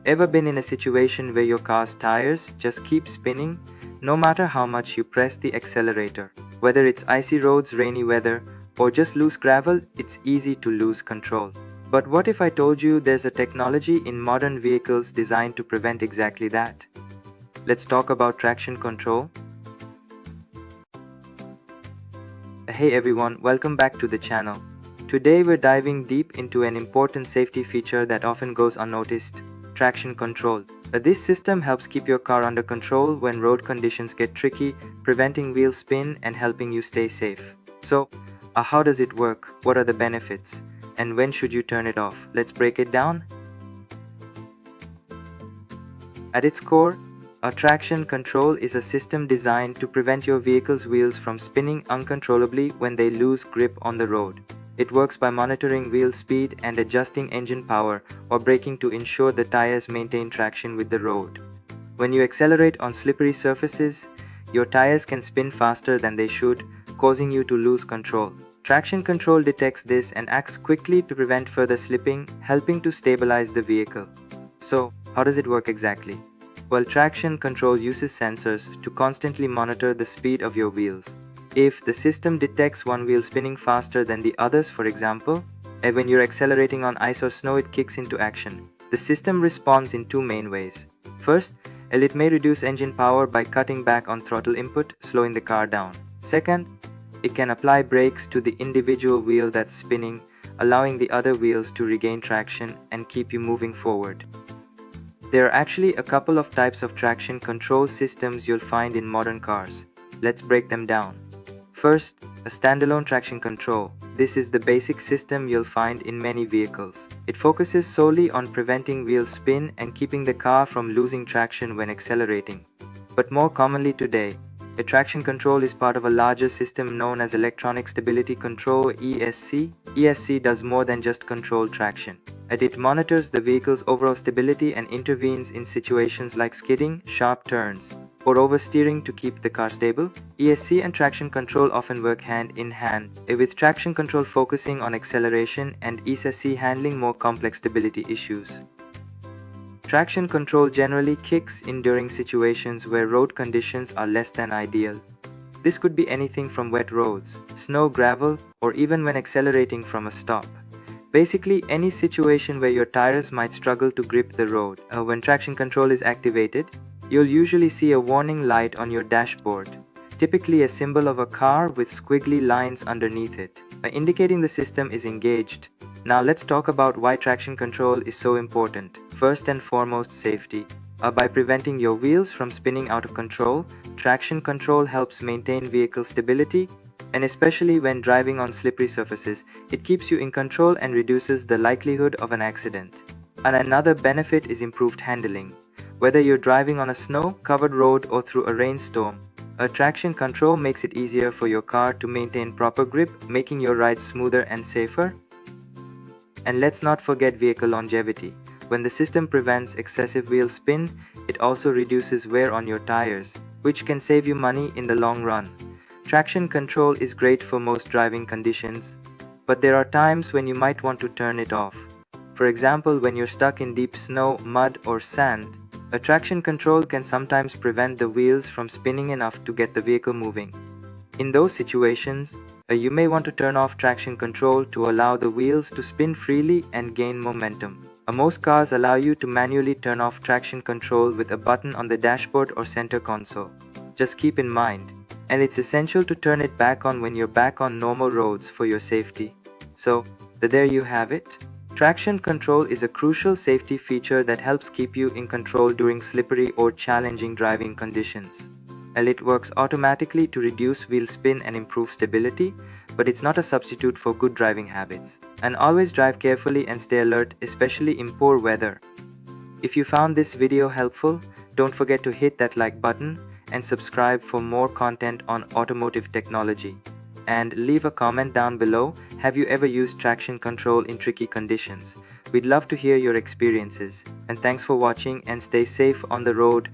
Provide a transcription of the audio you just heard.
Ever been in a situation where your car's tires just keep spinning, no matter how much you press the accelerator? Whether it's icy roads, rainy weather, or just loose gravel, it's easy to lose control. But what if I told you there's a technology in modern vehicles designed to prevent exactly that? Let's talk about traction control. Hey everyone, welcome back to the channel. Today we're diving deep into an important safety feature that often goes unnoticed: traction control. This system helps keep your car under control when road conditions get tricky, preventing wheel spin and helping you stay safe. So, how does it work? What are the benefits? And when should you turn it off? Let's break it down. At its core, a traction control is a system designed to prevent your vehicle's wheels from spinning uncontrollably when they lose grip on the road. It works by monitoring wheel speed and adjusting engine power or braking to ensure the tires maintain traction with the road. When you accelerate on slippery surfaces, your tires can spin faster than they should, causing you to lose control. Traction control detects this and acts quickly to prevent further slipping, helping to stabilize the vehicle. So, how does it work exactly? Well, traction control uses sensors to constantly monitor the speed of your wheels. If the system detects one wheel spinning faster than the others, for example, and when you're accelerating on ice or snow, it kicks into action. The system responds in two main ways. First, it may reduce engine power by cutting back on throttle input, slowing the car down. Second, it can apply brakes to the individual wheel that's spinning, allowing the other wheels to regain traction and keep you moving forward. There are actually a couple of types of traction control systems you'll find in modern cars. Let's break them down. First, a standalone traction control. This is the basic system you'll find in many vehicles. It focuses solely on preventing wheel spin and keeping the car from losing traction when accelerating. But more commonly today, a traction control is part of a larger system known as Electronic Stability Control (ESC). ESC does more than just control traction. It monitors the vehicle's overall stability and intervenes in situations like skidding, sharp turns, or oversteering to keep the car stable. ESC and traction control often work hand in hand, with traction control focusing on acceleration and ESC handling more complex stability issues. Traction control generally kicks in during situations where road conditions are less than ideal. This could be anything from wet roads, snow, gravel, or even when accelerating from a stop. Basically, any situation where your tires might struggle to grip the road. When traction control is activated, you'll usually see a warning light on your dashboard, typically a symbol of a car with squiggly lines underneath it, indicating the system is engaged. Now let's talk about why traction control is so important. First and foremost, safety. By preventing your wheels from spinning out of control, traction control helps maintain vehicle stability, and especially when driving on slippery surfaces, it keeps you in control and reduces the likelihood of an accident. And another benefit is improved handling. Whether you're driving on a snow-covered road or through a rainstorm, a traction control makes it easier for your car to maintain proper grip, making your ride smoother and safer. And let's not forget vehicle longevity. When the system prevents excessive wheel spin, it also reduces wear on your tires, which can save you money in the long run. Traction control is great for most driving conditions, but there are times when you might want to turn it off. For example, when you're stuck in deep snow, mud, or sand, a traction control can sometimes prevent the wheels from spinning enough to get the vehicle moving. In those situations, you may want to turn off traction control to allow the wheels to spin freely and gain momentum. Most cars allow you to manually turn off traction control with a button on the dashboard or center console. Just keep in mind, and it's essential to turn it back on when you're back on normal roads for your safety. So, there you have it. Traction control is a crucial safety feature that helps keep you in control during slippery or challenging driving conditions. It works automatically to reduce wheel spin and improve stability, but it's not a substitute for good driving habits. And always drive carefully and stay alert, especially in poor weather. If you found this video helpful, don't forget to hit that like button and subscribe for more content on automotive technology. And leave a comment down below. Have you ever used traction control in tricky conditions? We'd love to hear your experiences. And thanks for watching, and stay safe on the road.